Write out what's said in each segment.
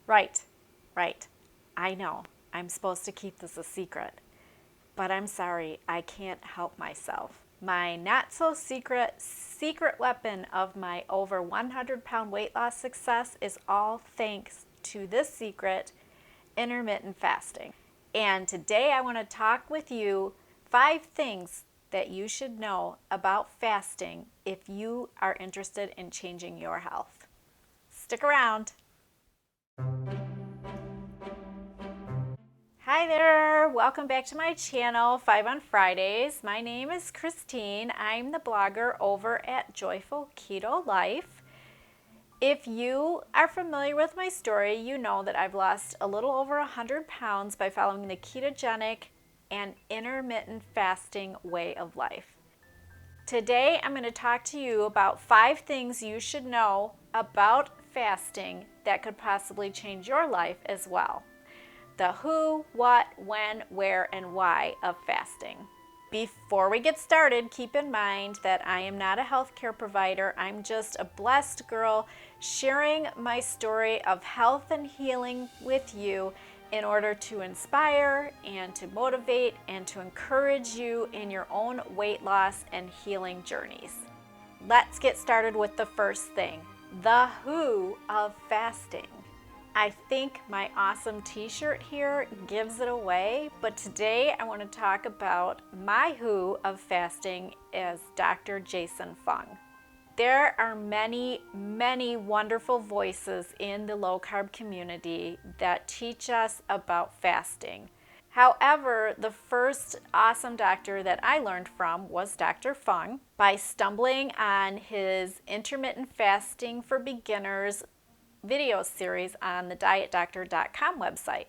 Right, right. I know. I'm supposed to keep this a secret. But I'm sorry, I can't help myself. My not so secret weapon of my over 100-pound weight loss success is all thanks to this secret, intermittent fasting. And today I want to talk with you 5 things that you should know about fasting if you are interested in changing your health. Stick around. Hi there, welcome back to my channel, 5 on Fridays. My name is Christine. I'm the blogger over at Joyful Keto Life. If you are familiar with my story, you know that I've lost a little over 100 pounds by following the ketogenic and intermittent fasting way of life. Today, I'm going to talk to you about 5 things you should know about fasting that could possibly change your life as well. The who, what, when, where, and why of fasting. Before we get started, keep in mind that I am not a healthcare provider. I'm just a blessed girl sharing my story of health and healing with you in order to inspire and to motivate and to encourage you in your own weight loss and healing journeys. Let's get started with the first thing, the who of fasting. I think my awesome t-shirt here gives it away, but today I want to talk about my who of fasting as Dr. Jason Fung. There are many, many wonderful voices in the low-carb community that teach us about fasting. However, the first awesome doctor that I learned from was Dr. Fung by stumbling on his intermittent fasting for beginners video series on the dietdoctor.com website.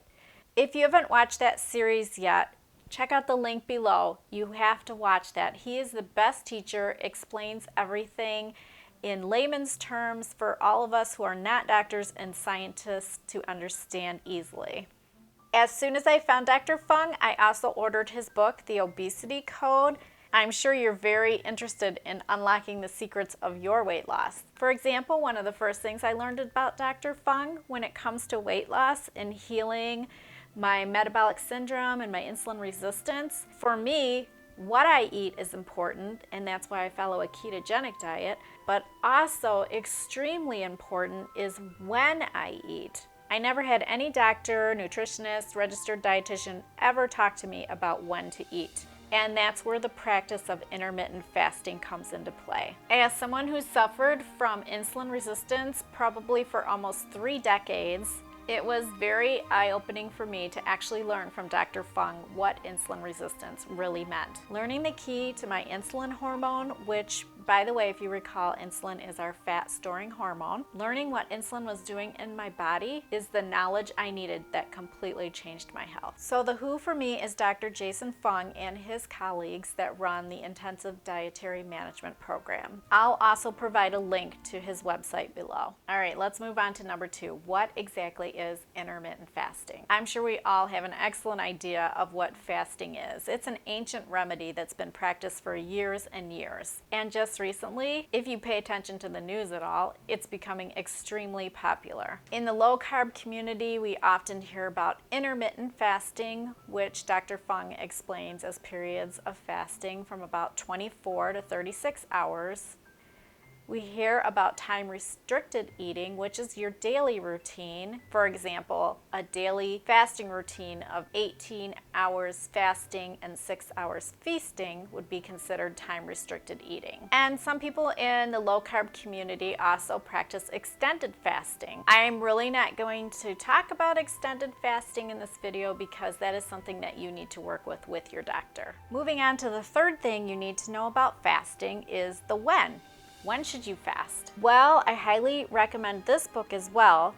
If you haven't watched that series yet, check out the link below. You have to watch that. He is the best teacher, explains everything in layman's terms for all of us who are not doctors and scientists to understand easily. As soon as I found Dr. Fung, I also ordered his book, The Obesity Code. I'm sure you're very interested in unlocking the secrets of your weight loss. For example, one of the first things I learned about Dr. Fung when it comes to weight loss and healing my metabolic syndrome and my insulin resistance, for me, what I eat is important, and that's why I follow a ketogenic diet, but also extremely important is when I eat. I never had any doctor, nutritionist, registered dietitian ever talk to me about when to eat. And that's where the practice of intermittent fasting comes into play. As someone who suffered from insulin resistance probably for almost 3 decades, it was very eye-opening for me to actually learn from Dr. Fung what insulin resistance really meant. Learning the key to my insulin hormone, which, by the way, if you recall, insulin is our fat-storing hormone. Learning what insulin was doing in my body is the knowledge I needed that completely changed my health. So the who for me is Dr. Jason Fung and his colleagues that run the Intensive Dietary Management Program. I'll also provide a link to his website below. All right, let's move on to number 2. What exactly is intermittent fasting? I'm sure we all have an excellent idea of what fasting is. It's an ancient remedy that's been practiced for years and years. And just recently, if you pay attention to the news at all, it's becoming extremely popular. In the low-carb community, we often hear about intermittent fasting, which Dr. Fung explains as periods of fasting from about 24 to 36 hours. We hear about time-restricted eating, which is your daily routine. For example, a daily fasting routine of 18 hours fasting and 6 hours feasting would be considered time-restricted eating. And some people in the low-carb community also practice extended fasting. I'm really not going to talk about extended fasting in this video because that is something that you need to work with your doctor. Moving on to the third thing you need to know about fasting is the when. When should you fast? Well, I highly recommend this book as well,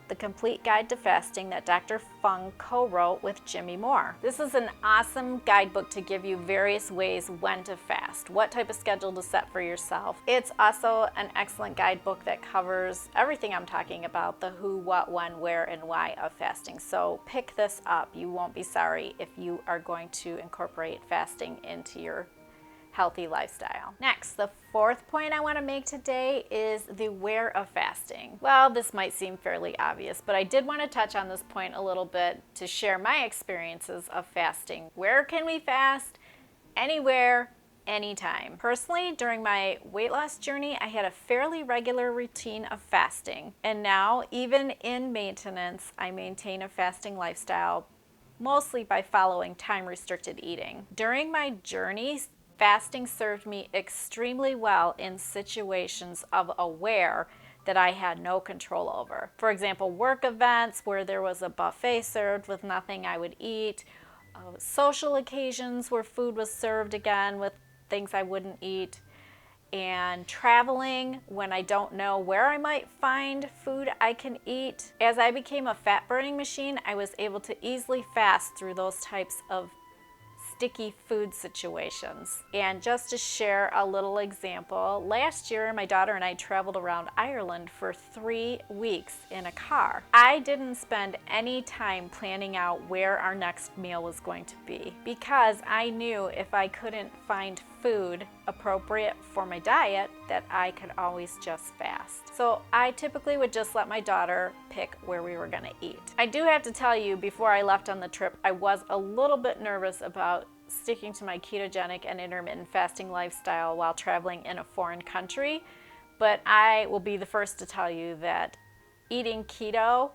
The Complete Guide to Fasting, that Dr. Fung co-wrote with Jimmy Moore. This is an awesome guidebook to give you various ways when to fast, what type of schedule to set for yourself. It's also an excellent guidebook that covers everything I'm talking about, the who, what, when, where, and why of fasting. So pick this up. You won't be sorry if you are going to incorporate fasting into your healthy lifestyle. Next, the fourth point I want to make today is the where of fasting. Well, this might seem fairly obvious, but I did want to touch on this point a little bit to share my experiences of fasting. Where can we fast? Anywhere, anytime. Personally, during my weight loss journey, I had a fairly regular routine of fasting. And now, even in maintenance, I maintain a fasting lifestyle, mostly by following time-restricted eating. During my journey, fasting served me extremely well in situations of aware that I had no control over. For example, work events where there was a buffet served with nothing I would eat, social occasions where food was served again with things I wouldn't eat, and traveling when I don't know where I might find food I can eat. As I became a fat burning machine, I was able to easily fast through those types of sticky food situations. And just to share a little example, last year my daughter and I traveled around Ireland for 3 weeks in a car. I didn't spend any time planning out where our next meal was going to be because I knew if I couldn't find food appropriate for my diet that I could always just fast. So I typically would just let my daughter pick where we were going to eat. I do have to tell you, before I left on the trip, I was a little bit nervous about sticking to my ketogenic and intermittent fasting lifestyle while traveling in a foreign country, but I will be the first to tell you that eating keto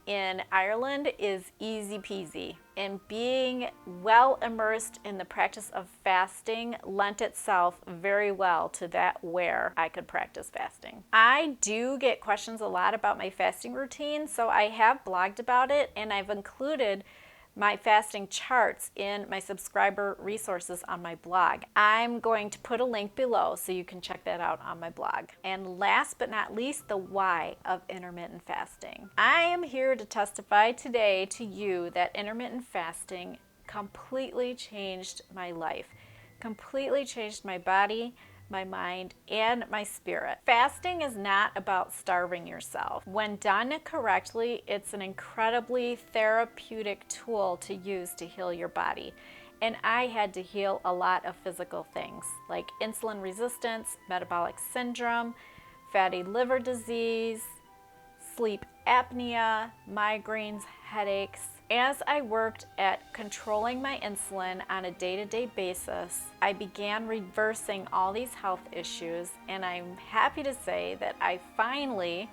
in Ireland is easy peasy, and being well immersed in the practice of fasting lent itself very well to that where I could practice fasting. I do get questions a lot about my fasting routine, so I have blogged about it, and I've included my fasting charts in my subscriber resources on my blog. I'm going to put a link below so you can check that out on my blog. And last but not least, the why of intermittent fasting. I am here to testify today to you that intermittent fasting completely changed my life, completely changed my body, my mind, and my spirit. Fasting is not about starving yourself. When done correctly, it's an incredibly therapeutic tool to use to heal your body. And I had to heal a lot of physical things like insulin resistance, metabolic syndrome, fatty liver disease, sleep apnea, migraines, headaches. As I worked at controlling my insulin on a day-to-day basis, I began reversing all these health issues, and I'm happy to say that I finally,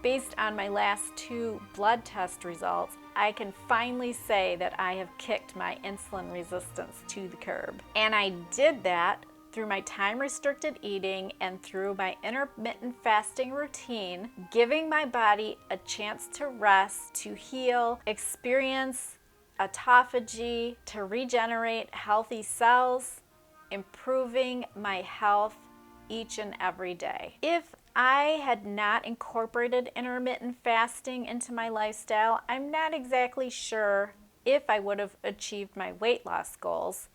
based on my last 2 blood test results, I can finally say that I have kicked my insulin resistance to the curb. And I did that through my time-restricted eating and through my intermittent fasting routine, giving my body a chance to rest, to heal, experience autophagy, to regenerate healthy cells, improving my health each and every day. If I had not incorporated intermittent fasting into my lifestyle, I'm not exactly sure if I would have achieved my weight loss goals.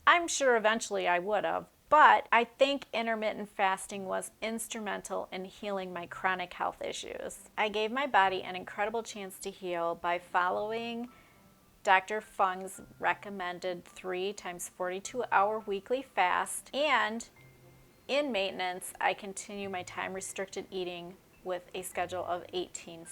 I'm sure eventually I would have, but I think intermittent fasting was instrumental in healing my chronic health issues. I gave my body an incredible chance to heal by following Dr. Fung's recommended 3 times 42-hour weekly fast, and in maintenance, I continue my time-restricted eating with a schedule of 18-6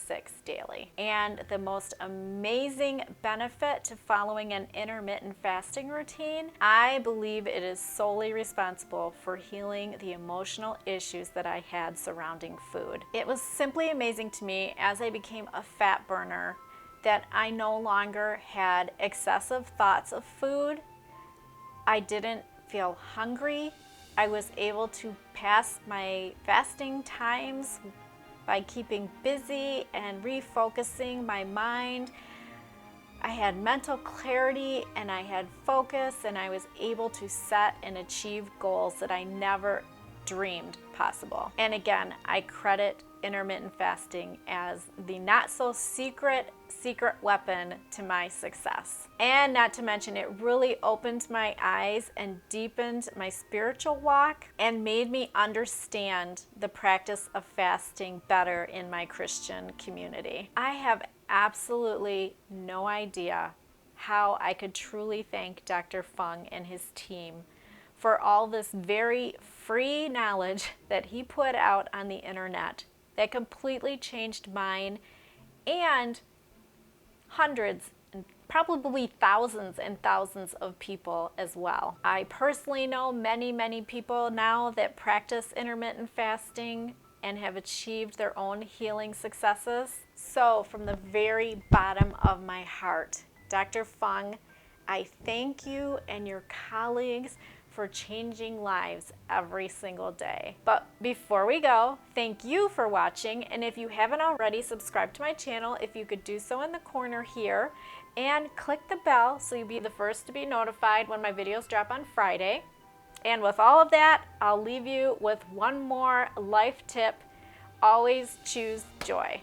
daily. And the most amazing benefit to following an intermittent fasting routine, I believe it is solely responsible for healing the emotional issues that I had surrounding food. It was simply amazing to me as I became a fat burner that I no longer had excessive thoughts of food. I didn't feel hungry. I was able to pass my fasting times by keeping busy and refocusing my mind. I had mental clarity and I had focus, and I was able to set and achieve goals that I never dreamed possible. And again, I credit intermittent fasting as the not so secret weapon to my success. And not to mention, it really opened my eyes and deepened my spiritual walk and made me understand the practice of fasting better in my Christian community. I have absolutely no idea how I could truly thank Dr. Fung and his team for all this very free knowledge that he put out on the internet that completely changed mine and hundreds and probably thousands and thousands of people as well. I personally know many, many people now that practice intermittent fasting and have achieved their own healing successes. So from the very bottom of my heart, Dr. Fung, I thank you and your colleagues for changing lives every single day. But before we go, thank you for watching, and if you haven't already, subscribe to my channel if you could do so in the corner here, and click the bell so you'll be the first to be notified when my videos drop on Friday. And with all of that, I'll leave you with one more life tip: always choose joy.